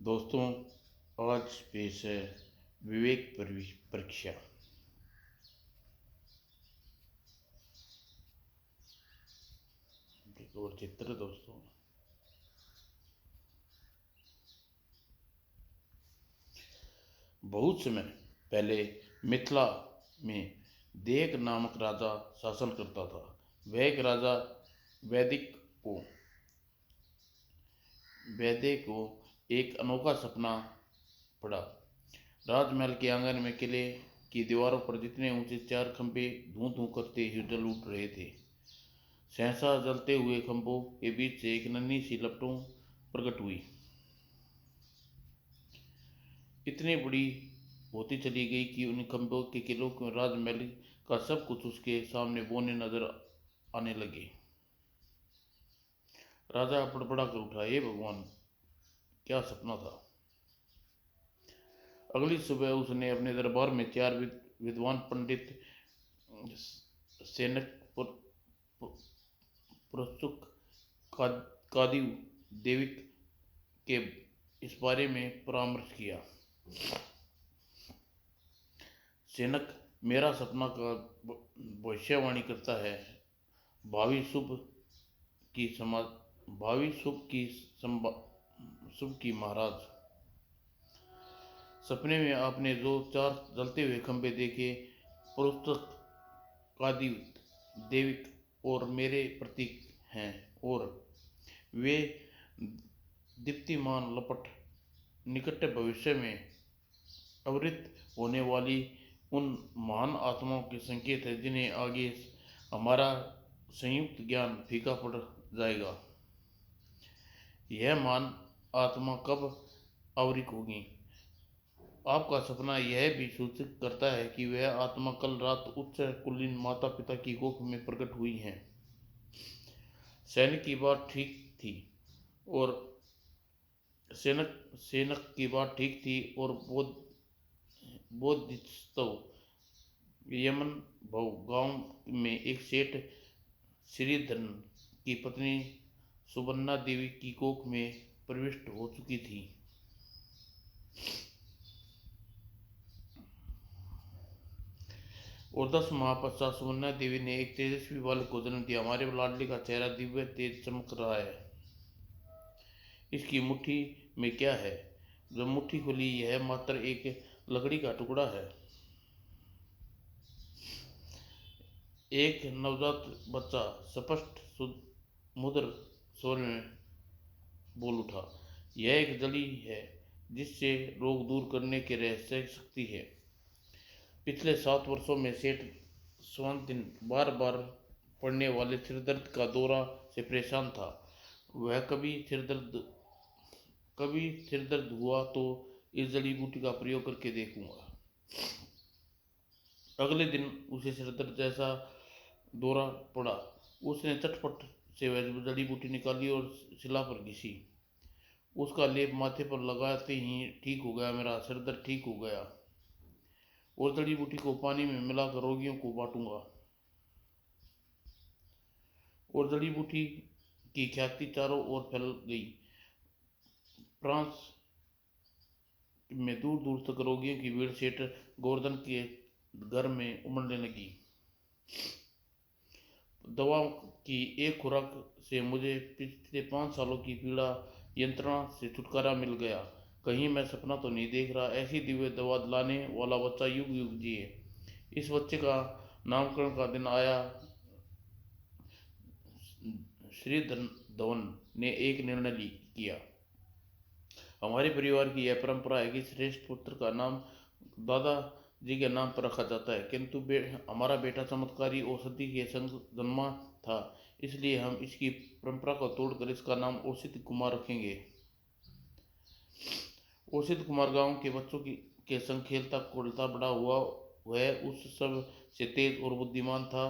दोस्तों, आज पेश है विवेक परीक्षा। एक और चित्र दोस्तों। बहुत समय पहले मिथिला में देव नामक राजा शासन करता था। वह एक राजा वैदिक को वैदे को एक अनोखा सपना पड़ा। राजमहल के आंगन में किले की दीवारों पर जितने ऊंचे चार खंभे धूं धूं करते हुए जल उठ रहे थे। सहसा जलते हुए खंभों के बीच से एक नन्ही सी लपटों प्रकट हुई। इतनी बड़ी होती चली गई कि उन खंभों के किलों को राजमहल का सब कुछ उसके सामने बौने नजर आने लगे। राजा बड़बड़ा कर उठा, हे भगवान, क्या सपना था। अगली सुबह उसने अपने दरबार में चार विद्वान पंडित सैनक पुरस्सुक कादिव देविक के इस बारे में परामर्श किया। सैनक, मेरा सपना का भविष्यवाणी करता है। भावी शुभ की समा भावी शुभ की महाराज। सपने में आपने जो चार जलते हुए खंभे देखे, पुस्तक कादिव देविक और मेरे प्रतीक हैं, और वे दीप्तिमान लपट निकट भविष्य में अवृत होने वाली उन महान आत्माओं के संकेत है जिन्हें आगे हमारा संयुक्त ज्ञान फीका पड़ जाएगा। यह महान आत्मा कब अवरिक होगी? आपका सपना यह भी सूचित करता है कि वह आत्मा कल रात उच्च कुलीन माता पिता की कोख में प्रकट हुई है। सैनिक की बात ठीक थी और सैनक सैनक की बात ठीक थी और बोधिसत्व यमन भव गांव में एक सेठ श्रीधरन की पत्नी सुबन्ना देवी की कोख में प्रविष्ट हो चुकी थी। और 10 माह पश्चात सुबन्ना देवी ने एक तेजस्वी बालक को जन्म दिया। हमारे लाडली का चेहरा दिव्य तेज चमक रहा है। इसकी मुट्ठी में क्या है? जब मुट्ठी खुली, यह मात्र एक लकड़ी का टुकड़ा है। एक नवजात बच्चा स्पष्ट मुद्र स्वर में बोल उठा, यह एक जली है जिससे रोग दूर करने के रहस्य शक्ति है। पिछले 7 वर्षों में सेठ स्वांतिन बार बार पड़ने वाले सिरदर्द का दौरा से परेशान था। वह कभी सिरदर्द हुआ तो इस जड़ी बूटी का प्रयोग करके देखूंगा। अगले दिन उसे सिरदर्द जैसा दौरा पड़ा। उसने चटपट से वह जड़ी बूटी निकाली और शिला पर घिसी। उसका लेप माथे पर लगाते ही ठीक हो गया। मेरा सिरदर्द ठीक हो गया और जड़ी बूटी को पानी में मिलाकर रोगियों को बांटूंगा। और जड़ी बूटी की ख्याति चारों ओर फैल गई। फ्रांस में दूर दूर तक रोगियों की भीड़ सेठ गोवर्धन के घर में उमड़ने लगी। दवा की एक खुराक से मुझे पिछले 5 सालों की पीड़ा यंत्रणा से छुटकारा मिल गया। कहीं मैं सपना तो नहीं देख रहा? ऐसी दिव्य दवा लाने वाला बच्चा युग युग जिए। इस बच्चे का नामकरण का दिन आया। श्री धवन ने एक निर्णय किया। हमारे परिवार की यह परंपरा है कि श्रेष्ठ पुत्र का नाम दादाजी के नाम पर रखा जाता है, किंतु हमारा बेटा चमत्कारी औषधि के संग जन्मा था, इसलिए हम इसकी परंपरा को तोड़कर इसका नाम औषित कुमार रखेंगे। औषित कुमार गांव के बच्चों के संग खेलता खोलता बड़ा हुआ। वह उस सब से तेज और बुद्धिमान था।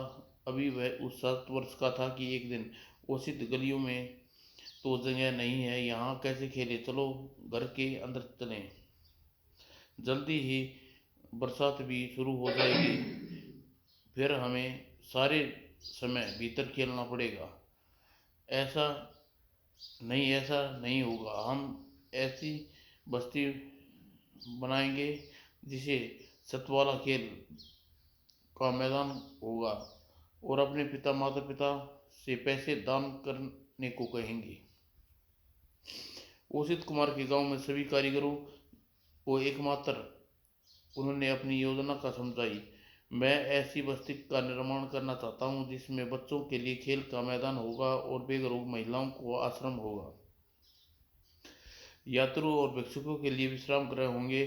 अभी वह उस 7 वर्ष का था कि एक दिन, औषित गलियों में तो जगह नहीं है, यहाँ कैसे खेले, चलो घर के अंदर चलें। जल्दी ही बरसात भी शुरू हो जाएगी, फिर हमें सारे समय भीतर खेलना पड़ेगा। ऐसा नहीं होगा। हम ऐसी बस्ती बनाएंगे जिसे सतवाला खेल का मैदान होगा और अपने पिता माता पिता से पैसे दान करने को कहेंगे। ओसित कुमार के गांव में सभी कारीगरों को एकमात्र उन्होंने अपनी योजना का समझाई। मैं ऐसी बस्ती का निर्माण करना चाहता हूँ जिसमें बच्चों के लिए खेल का मैदान होगा और बेघरों महिलाओं को आश्रम होगा। यात्रियों और भिक्षुकों के लिए विश्राम गृह होंगे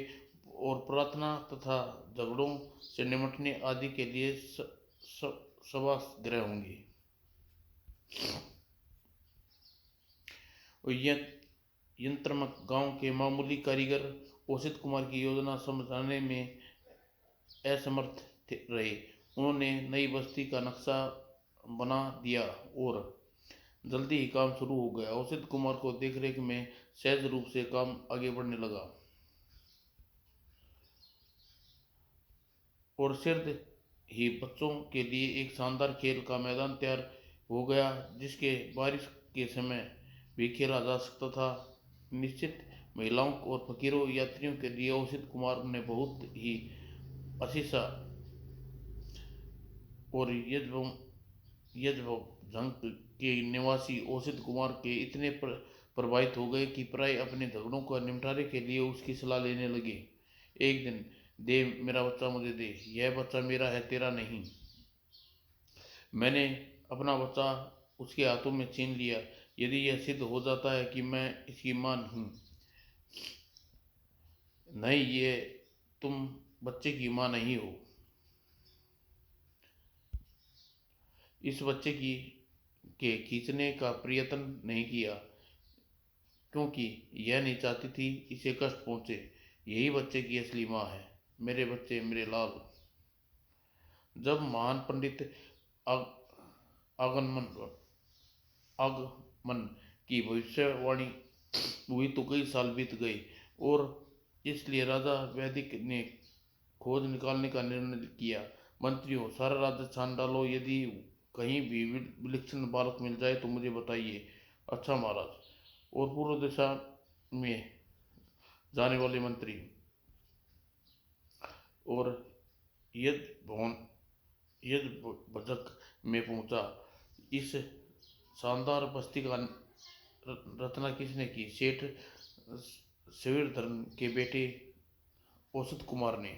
और प्रार्थना तथा झगड़ों से निपटने आदि के लिए सभा गृह होंगे। और यंत्रमक गांव के मामूली कारीगर ओसित कुमार की योजना समझाने में असमर्थ रहे। उन्होंने नई बस्ती का नक्शा बना दिया और जल्दी ही काम शुरू हो गया। ओसित कुमार को देखरेख में सहज रूप से काम आगे बढ़ने लगा और शीघ्र ही बच्चों के लिए एक शानदार खेल का मैदान तैयार हो गया जिसके बारिश के समय भी खेला जा सकता था। निश्चित महिलाओं और फकीरों यात्रियों के लिए ओसित कुमार ने बहुत ही असीसा और यजभंग के निवासी ओसित कुमार के इतने प्रभावित हो गए कि प्राय अपने झगड़ों का निपटारे के लिए उसकी सलाह लेने लगे। एक दिन, दे मेरा बच्चा मुझे दे, यह बच्चा मेरा है तेरा नहीं। मैंने अपना बच्चा उसके हाथों में छीन लिया। यदि यह सिद्ध हो जाता है कि मैं इसकी मां हूँ, नहीं, ये तुम बच्चे की मां नहीं हो। इस बच्चे की के खींचने का प्रयत्न नहीं किया क्योंकि यह नहीं चाहती थी इसे कष्ट पहुंचे। यही बच्चे की असली माँ है। मेरे बच्चे, मेरे लाल। जब महान पंडित आगमन आगमन की भविष्यवाणी हुई तो कई साल बीत गए और इसलिए राजा वैदिक ने खोज निकालने का निर्णय किया। मंत्रियों, सारा राज्य छान डालो, यदि कहीं भी विलक्षण बालक मिल जाए तो मुझे बताइए। अच्छा महाराज। और पूर्व दिशा में जाने वाले मंत्री और यद भवन यद भजक में पहुंचा। इस शानदार बस्ती का रचना किसने की? सेठ शिविरधर्म के बेटे औसत कुमार ने।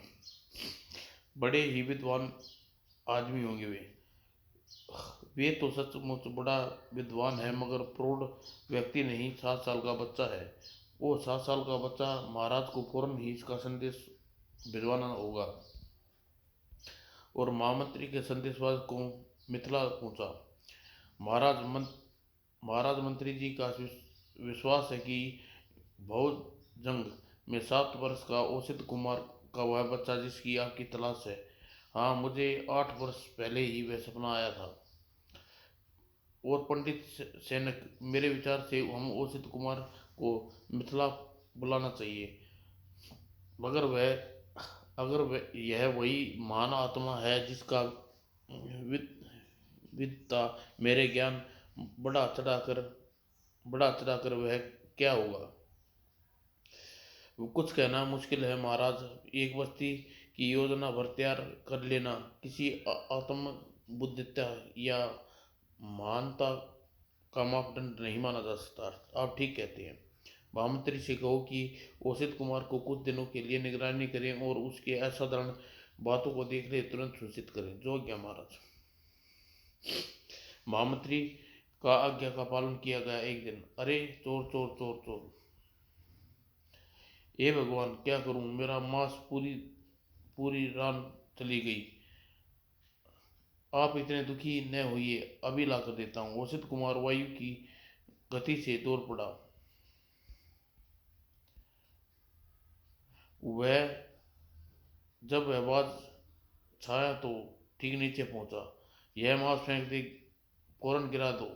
बड़े ही विद्वान आदमी होंगे वे तो सचमुच बड़ा विद्वान है, मगर प्रौढ़ व्यक्ति नहीं, 7 साल का बच्चा है। वो 7 साल का बच्चा, महाराज को फौरन ही इसका संदेश भिजवाना होगा। और महामंत्री के संदेशवाद को मिथिला पहुंचा। महाराज महाराज मंत्री जी का विश्वास है कि भौजंग में 7 वर्ष का औसित कुमार का वह बच्चा जिसकी आपकी तलाश है। हाँ, मुझे 8 वर्ष पहले ही वह सपना आया था। और पंडित सैनिक, मेरे विचार से हम औसित कुमार को मिथिला बुलाना चाहिए। मगर अगर वह यह वही महान आत्मा है जिसका विद्ता मेरे ज्ञान बढ़ा चढ़ाकर बढ़ा चढ़ाकर वह क्या होगा? वो कुछ कहना मुश्किल है महाराज। एक बस्ती की योजना भर तैयार कर लेना किसी आत्म बुद्धिता या महानता का मापदंड नहीं माना जा सकता। आप ठीक कहते हैं। महामंत्री से कहो कि औसित कुमार को कुछ दिनों के लिए निगरानी करें और उसके असाधारण बातों को देखते तुरंत सूचित करें। जो आज्ञा महाराज। महामंत्री का आज्ञा का पालन किया गया। एक दिन, अरे चोर चोर चोर चोर, हे भगवान, क्या करूं? मेरा मांस पूरी पूरी रान चली गई। आप इतने दुखी न होइए, अभी ला कर देता हूँ। औसित कुमार वायु की गति से दौड़ पड़ा। वह जब वह बाज छाया तो ठीक नीचे पहुंचा। यह मांस फेंक दे, फौरन गिरा दो।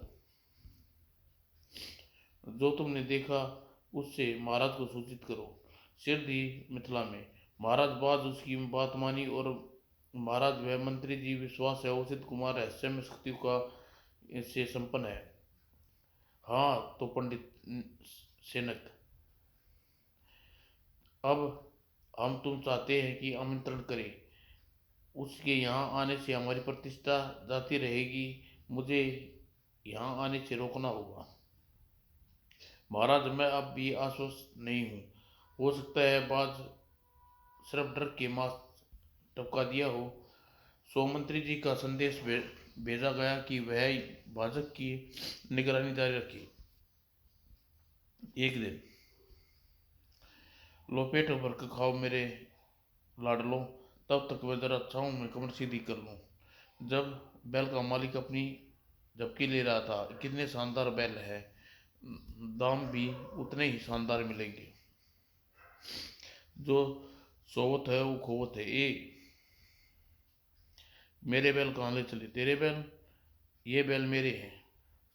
जो तुमने देखा उससे महाराज को सूचित करो। सिर दी मिथिला में। महाराज बाज उसकी बात मानी और महाराज, वह मंत्री जी विश्वास है औसित कुमार रहस्यमय शक्तियों का से संपन्न है। हाँ तो पंडित सेनक, अब हम तुम चाहते हैं कि आमंत्रण करें, उसके यहाँ आने से हमारी प्रतिष्ठा जाती रहेगी, मुझे यहाँ आने से रोकना होगा। महाराज, मैं अब भी आश्वस्त नहीं हूँ। हो सकता है बाज सिर्फ डर के मांस टपका दिया हो। सो मंत्री जी का संदेश भेजा गया कि वह भाजक की निगरानी जारी रखे। एक दिन, लो पेट भर के खाओ मेरे लाडलो, तब तक मैं जरा छाऊं में कमर सीधी कर लूं। जब बैल का मालिक अपनी झपकी ले रहा था, कितने शानदार बैल है, दाम भी उतने ही शानदार मिलेंगे। जो सोवत है वो खोवत है। ए, मेरे बैल कहाँ ले चले? तेरे बैल? ये बैल मेरे हैं।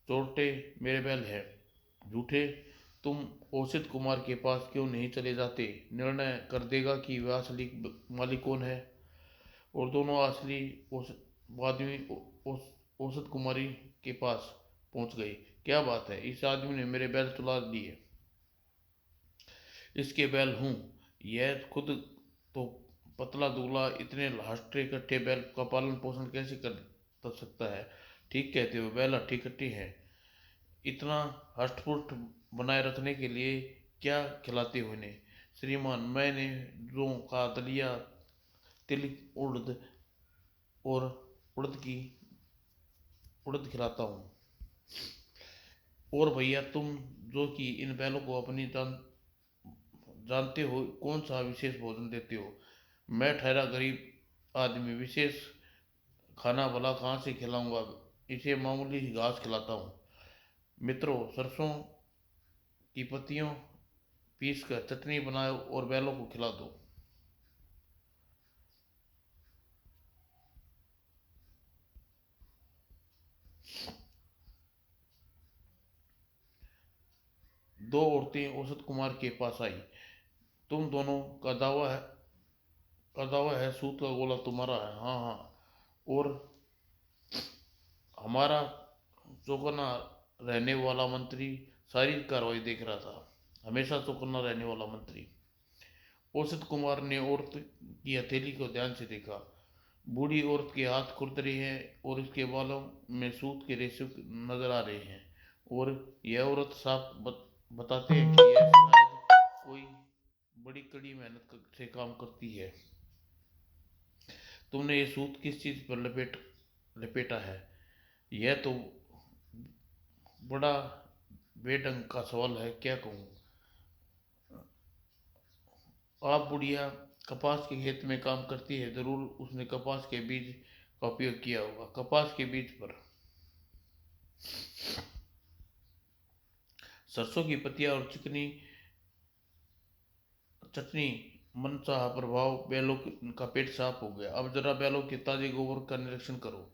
चोरटे, मेरे बैल है। झूठे, तुम ओसित कुमार के पास क्यों नहीं चले जाते? निर्णय कर देगा कि वह असली मालिक कौन है। और दोनों असली आदमी औसत कुमारी के पास पहुंच गए। क्या बात है, इस आदमी ने मेरे बैल चुरा दिए। इसके बैल हूँ। यह खुद तो पतला दुबला, इतने हट्टे कट्टे बैल का पालन पोषण कैसे कर सकता है? ठीक कहते हो, बैल हट्टी कट्टी है। इतना हष्टपुष्ट बनाए रखने के लिए क्या खिलाते हो इन्हें? श्रीमान, मैंने जौ का दलिया, तिल, उड़द और उड़द की उड़द खिलाता हूँ। और भैया तुम, जो कि इन बैलों को अपनी जानते हो, कौन सा विशेष भोजन देते हो? मैं ठहरा गरीब आदमी विशेष खाना भला कहाँ से खिलाऊंगा? इसे मामूली ही घास खिलाता हूँ। मित्रों, सरसों की पत्तियों पीस कर चटनी बनाओ और बैलों को खिला दो। दो औरतें औसत कुमार के पास आई। तुम दोनों का दावा है सूत का गोला तुम्हारा है? हाँ हाँ। और हमारा चौकन्ना रहने वाला मंत्री सारी कार्रवाई देख रहा था। हमेशा चौकन्ना रहने वाला मंत्री। औसत कुमार ने औरत की हथेली को ध्यान से देखा। बूढ़ी औरत के हाथ खुरदरे हैं और उसके बालों में सूत के रेशे नजर आ रहे हैं। और यह औरत साफ बताते हैं कि यह शायद कोई बड़ी कड़ी मेहनत से काम करती है। तुमने ये सूत किस चीज पर लपेटा है? यह तो बड़ा बेढंग का सवाल है, क्या कहूँ। आप बुढ़िया कपास के खेत में काम करती है, जरूर उसने कपास के बीज का उपयोग किया होगा। कपास के बीज पर सरसों की पत्तियां और चिकनी चटनी, मनचाहा प्रभाव, बैलों का पेट साफ हो गया। अब जरा बैलों के ताजे गोबर का निरीक्षण करो।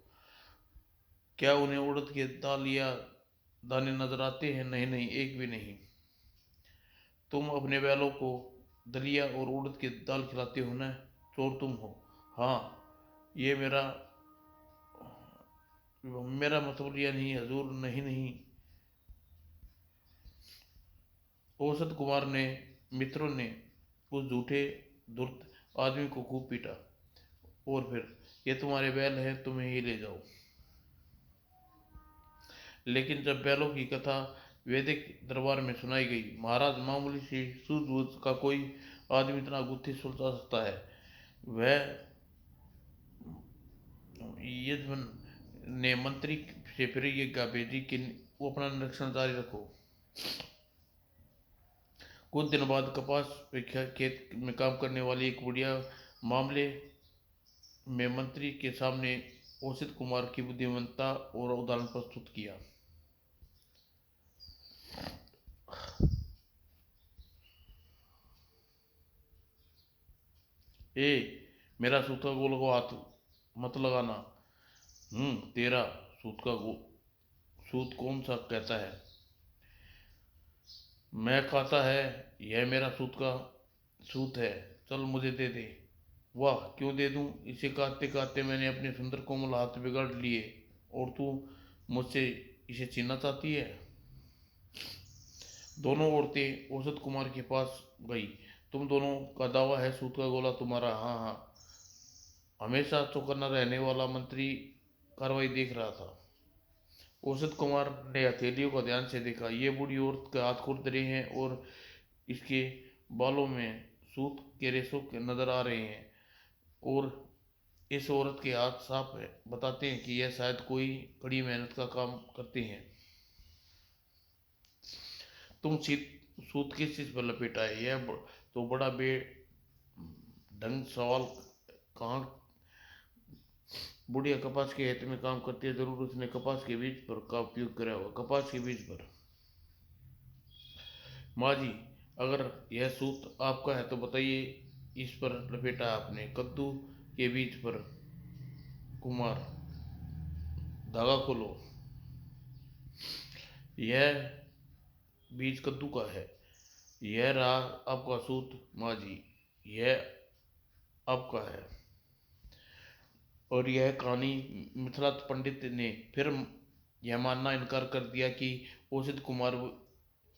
क्या उन्हें उड़द के दाल या दाने नजर आते हैं? नहीं नहीं, एक भी नहीं। तुम अपने बैलों को दलिया और उड़द की दाल खिलाते हो ना? चोर तुम हो। हाँ, ये मेरा मतलब यह नहीं हजूर, नहीं नहीं। औसत कुमार ने मित्रों ने उस झूठे धूर्त आदमी को खूब पीटा। और फिर, ये तुम्हारे बैल हैं, तुम्हें ही ले जाओ। लेकिन जब बैलों की कथा वैदिक दरबार में सुनाई गई, महाराज, मामूली सी सूझबूझ का कोई आदमी इतना गुत्थी सुलझा सकता है? वह यजमान ने मंत्री से फिर ये भेजी कि वो अपना निरीक्षण जारी रखो। कुछ दिन बाद कपास खेत में काम करने वाली एक बुढ़िया मामले में मंत्री के सामने औसित कुमार की बुद्धिमत्ता और उदाहरण प्रस्तुत किया। ए, मेरा सूता गोल को हाथ मत लगाना। तेरा सूत का गो सूत कौन सा कहता है? मैं खाता है। यह मेरा सूत है। चल मुझे दे दे। वाह, क्यों दे दूं? इसे काटते काटते मैंने अपने सुंदर कोमल हाथ बिगाड़ लिए, और तू मुझसे इसे छीनना चाहती है? दोनों औरतें औसत कुमार के पास गई। तुम दोनों का दावा है सूत का गोला तुम्हारा? हाँ हाँ। हमेशा चौकन्ना रहने वाला मंत्री कार्रवाई देख रहा था। औसत कुमार ने हथेलियों को ध्यान से देखा। ये बूढ़ी औरत के हाथ खुरदरे हैं और इसके बालों में सूत के रेशों के नजर आ रहे हैं। और इस औरत के हाथ साफ है, बताते हैं कि यह शायद कोई कड़ी मेहनत का काम करते हैं। तुम सूत किस चीज पर लपेटा है? तो बड़ा ढंग सवाल। कहाँ? बुढ़िया कपास के खेत में काम करती है, जरूर उसने कपास के बीज पर का उपयोग करा होगा। कपास के बीज पर? माँ जी, अगर यह सूत आपका है तो बताइए, इस पर लपेटा आपने? कद्दू के बीज पर। कुमार, धागा खोलो। यह बीज कद्दू का है। यह रहा आपका सूत माँ जी, यह आपका है। और यह कहानी मिथिला पंडित ने फिर यह मानना इनकार कर दिया कि औसित कुमार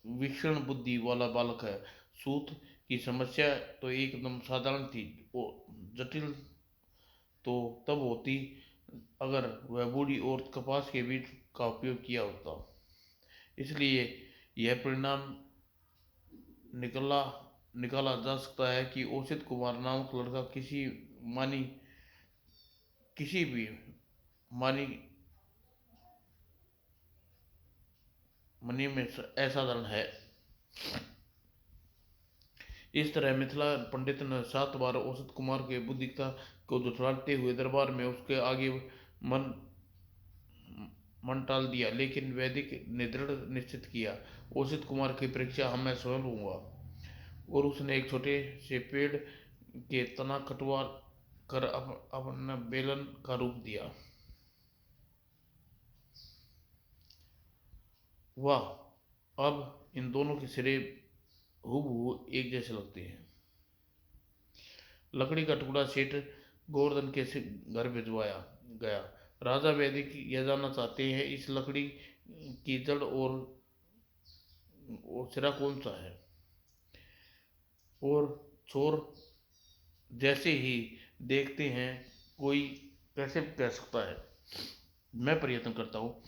विक्षण बुद्धि वाला बालक है। सूत की समस्या तो एकदम साधारण थी, वो जटिल तो तब होती अगर वह बूढ़ी औरत कपास के बीज का उपयोग किया होता। इसलिए यह परिणाम निकला निकाला जा सकता है कि औसित कुमार नामक लड़का मानी किसी भी मानी मनी में असाधारण है। इस तरह मिथिला पंडित ने 7 बार औसत कुमार के बुद्धिकता को दुठलाते हुए दरबार में उसके आगे मन मन टाल दिया, लेकिन वैदिक ने दृढ़ निश्चित किया, औसत कुमार की परीक्षा मैं स्वयं लूंगा। और उसने एक छोटे से पेड़ के तना कटवा कर अपना बेलन का रूप दिया। वाह, अब इन दोनों के सिरे हूबहू एक जैसे लगते हैं। लकड़ी का टुकड़ा सेठ गोवर्धन के घर भिजवाया गया। राजा वैदिक यह जानना चाहते हैं, इस लकड़ी की जड़ और सिरा कौन सा है? और छोर जैसे ही देखते हैं, कोई कैसे कह सकता है? मैं प्रयत्न करता हूँ।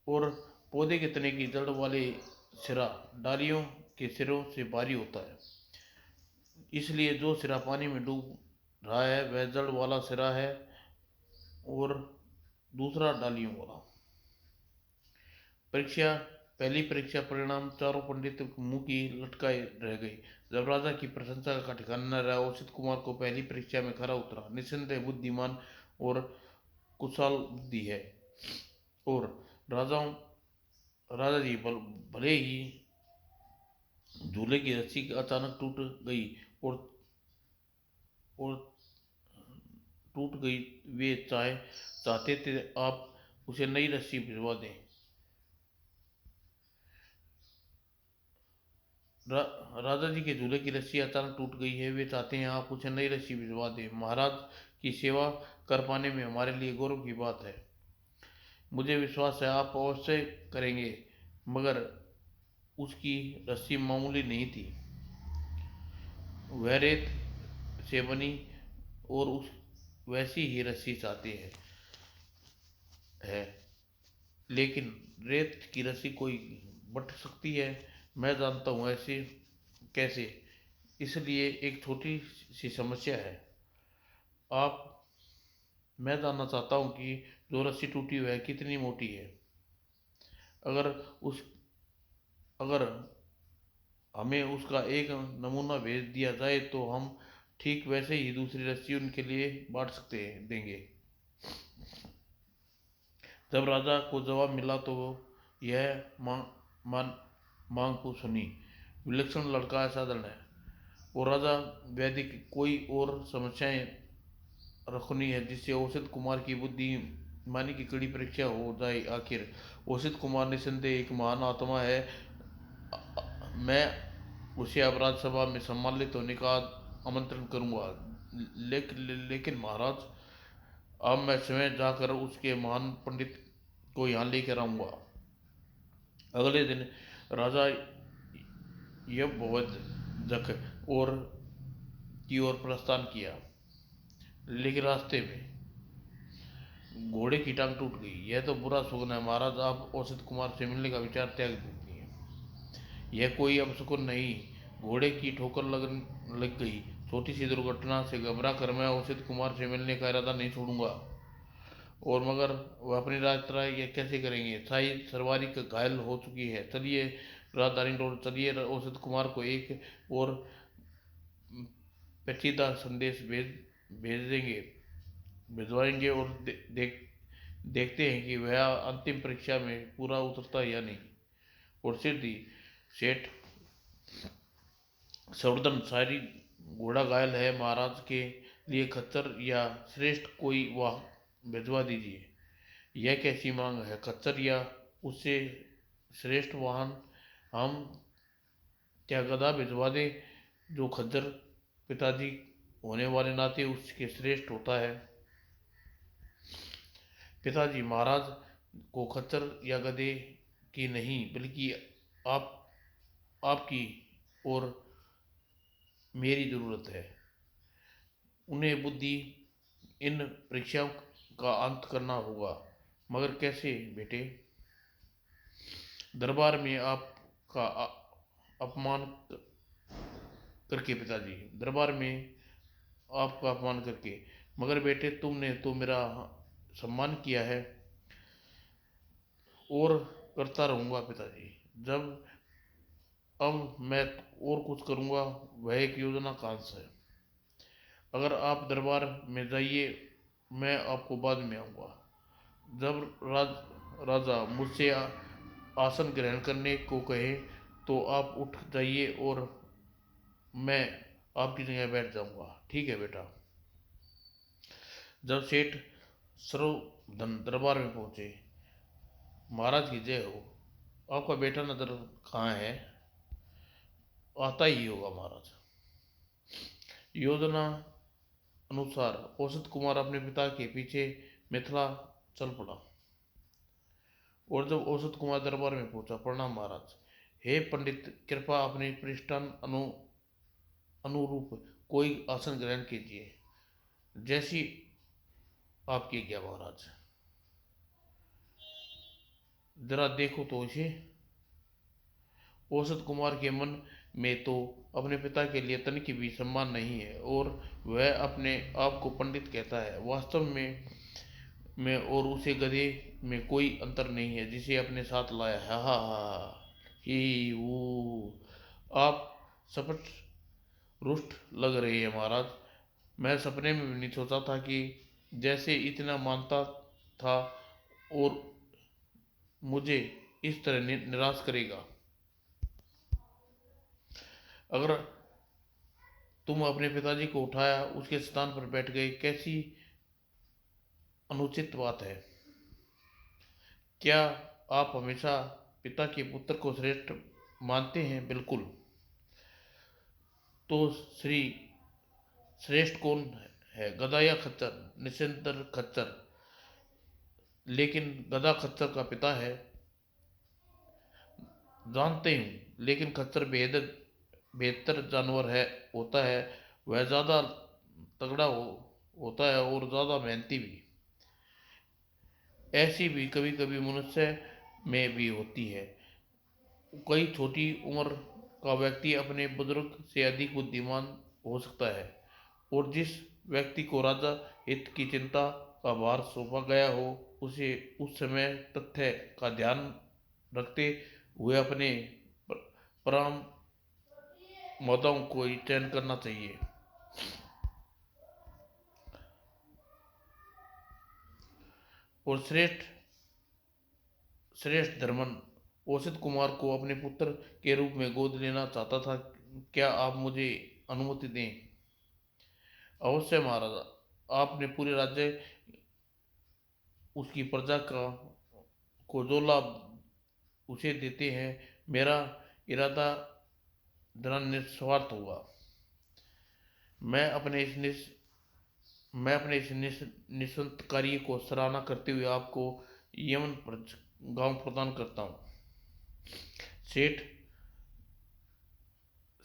और पौधे के तने की जड़ वाले सिरा डालियों के सिरों से भारी होता है, इसलिए जो सिरा पानी में डूब रहा है वह जड़ वाला सिरा है और दूसरा डालियों वाला। परीक्षा पहली परीक्षा परिणाम चारों पंडित मुंह की लटकाए रह गई। जब राजा की प्रशंसा का ठिकाना न रहा, औसित कुमार को पहली परीक्षा में खरा उतरा। निस्संदेह बुद्धिमान और कुशल बुद्धि है। और राजाओं राजा जी भले ही झूले की रस्सी अचानक और और टूट गई, वे चाहते थे आप उसे नई रस्सी भिजवा दें। राजा जी के झूले की रस्सी अचानक टूट गई है, वे चाहते हैं आप उसे नई रस्सी भिजवा दें। महाराज की सेवा कर पाने में हमारे लिए गौरव की बात है। मुझे विश्वास है आप अवश्य करेंगे, मगर उसकी रस्सी मामूली नहीं थी। वह रेत से बनी और उस वैसी ही रस्सी चाहते है। लेकिन रेत की रस्सी कोई बट सकती है? मैं जानता हूँ ऐसे कैसे। इसलिए एक छोटी सी समस्या है। आप मैं जानना चाहता हूँ कि जो रस्सी टूटी वह कितनी मोटी है। अगर उस अगर हमें उसका एक नमूना भेज दिया जाए तो हम ठीक वैसे ही दूसरी रस्सी उनके लिए बांट सकते हैं देंगे। जब राजा को जवाब मिला तो यह मान मांग को सुनी। विलक्षण लड़का असाधारण है। और राजा वैदिक कोई और समस्याएं रखनी है जिससे औसत कुमार की बुद्धि मानी की कड़ी परीक्षा हो जाए। आखिर औसत कुमार निसंदेह एक महान आत्मा है। मैं उसे अब राज्यसभा में सम्मानित होने का आमंत्रण करूंगा। लेकिन महाराज, अब मैं स्वयं जाकर उसके महान पंडित को यहाँ लेकर आऊंगा। अगले दिन राजा यज्ञवल्क्य और की ओर प्रस्थान किया, लेकिन रास्ते में घोड़े की टांग टूट गई। यह तो बुरा शगुन है महाराज, आप औषध कुमार से मिलने का विचार त्याग दीजिए। यह कोई अपशकुन नहीं, घोड़े की ठोकर लग गई। छोटी सी दुर्घटना से घबरा कर मैं औषध कुमार से मिलने का इरादा नहीं छोड़ूंगा। और मगर वह अपनी यात्रा ये कैसे करेंगे? शाही सवारी घायल हो चुकी है। चलिए राजधानी रोड चलिए, औषध कुमार को एक और पेचीदा संदेश भेज देंगे भिजवाएंगे और देखते हैं कि वह अंतिम परीक्षा में पूरा उतरता है या नहीं। और सिद्धि सेठ संवर्धन सारी घोड़ा घायल है, महाराज के लिए खच्चर या श्रेष्ठ कोई वाह भिजवा दीजिए। यह कैसी मांग है? खच्चर या उससे श्रेष्ठ वाहन? हम क्या गधा भिजवा दे जो खच्चर पिताजी होने वाले नाते उसके श्रेष्ठ होता है? पिताजी, महाराज को खच्चर या गधे की नहीं बल्कि आप आपकी और मेरी जरूरत है। उन्हें बुद्धि इन परीक्षाओं का अंत करना होगा। मगर कैसे बेटे? दरबार में आपका अपमान करके पिताजी, दरबार में आपका अपमान करके। मगर बेटे तुमने तो मेरा सम्मान किया है। और करता रहूंगा पिताजी। जब अब मैं और कुछ करूंगा वह एक योजना का अंश है। अगर आप दरबार में जाइए, मैं आपको बाद में आऊंगा। जब राजा मुझसे आसन ग्रहण करने को कहे तो आप उठ जाइए और मैं आपकी जगह बैठ जाऊंगा। ठीक है बेटा। जब सेठ सर्वधन दरबार में पहुंचे, महाराज की जय हो। आपका बेटा नजर कहाँ है? आता ही होगा महाराज। योजना अनुसार औसत कुमार अपने पिता के पीछे मिथिला चल पड़ा। और जब औसत कुमार दरबार में पहुंचा, प्रणाम महाराज। हे पंडित, कृपा अपने पृष्ठान अनुरूप कोई आसन ग्रहण कीजिए। जैसी आपकी आज्ञा महाराज। जरा देखो तो इसे। औसत कुमार के मन में तो अपने पिता के लिए तनिक भी सम्मान नहीं है और वह अपने आप को पंडित कहता है। वास्तव में और उसे गधे में कोई अंतर नहीं है जिसे अपने साथ लाया है। हा हा हा ही वो। आप सपट रुष्ट लग रहे हैं महाराज। मैं सपने में भी नहीं सोचा था कि जैसे इतना मानता था और मुझे इस तरह निराश करेगा। अगर तुम अपने पिताजी को उठाया, उसके स्थान पर बैठ गए, कैसी अनुचित बात है। क्या आप हमेशा पिता के पुत्र को श्रेष्ठ मानते हैं? बिल्कुल। तो श्री श्रेष्ठ कौन है, गधा या खच्चर? निश्चिंतर खच्चर। लेकिन गधा खच्चर का पिता है। जानते हूँ, लेकिन खच्चर बेहतर जानवर है होता है। वह ज़्यादा तगड़ा होता है और ज़्यादा मेहनती भी। ऐसी भी कभी कभी मनुष्य में भी होती है। कई छोटी उम्र का व्यक्ति अपने बुजुर्ग से अधिक बुद्धिमान हो सकता है। और जिस व्यक्ति को राजा हित की चिंता का भार सौंपा गया हो, उसे उस समय तथ्य का ध्यान रखते हुए अपने परम मदों को चयन करना चाहिए। और श्रेष्ठ श्रेष्ठ धर्मन औसत कुमार को अपने पुत्र के रूप में गोद लेना चाहता था। क्या आप मुझे अनुमति दें? अवश्य महाराज। आपने पूरे राज्य उसकी प्रजा का को जो लाभ उसे देते हैं, मेरा इरादा जरा निस्वार्थ होगा। मैं अपने इस मैं अपने इस निस्वार्थ कार्य को सराहना करते हुए आपको यमन पर गांव प्रदान करता हूँ। सेठ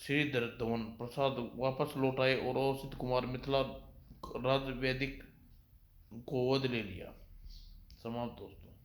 श्रीधर धवन प्रसाद वापस लौट आए और असित कुमार मिथिला राज वैदिक को वध ले लिया। समाप्त दोस्तों।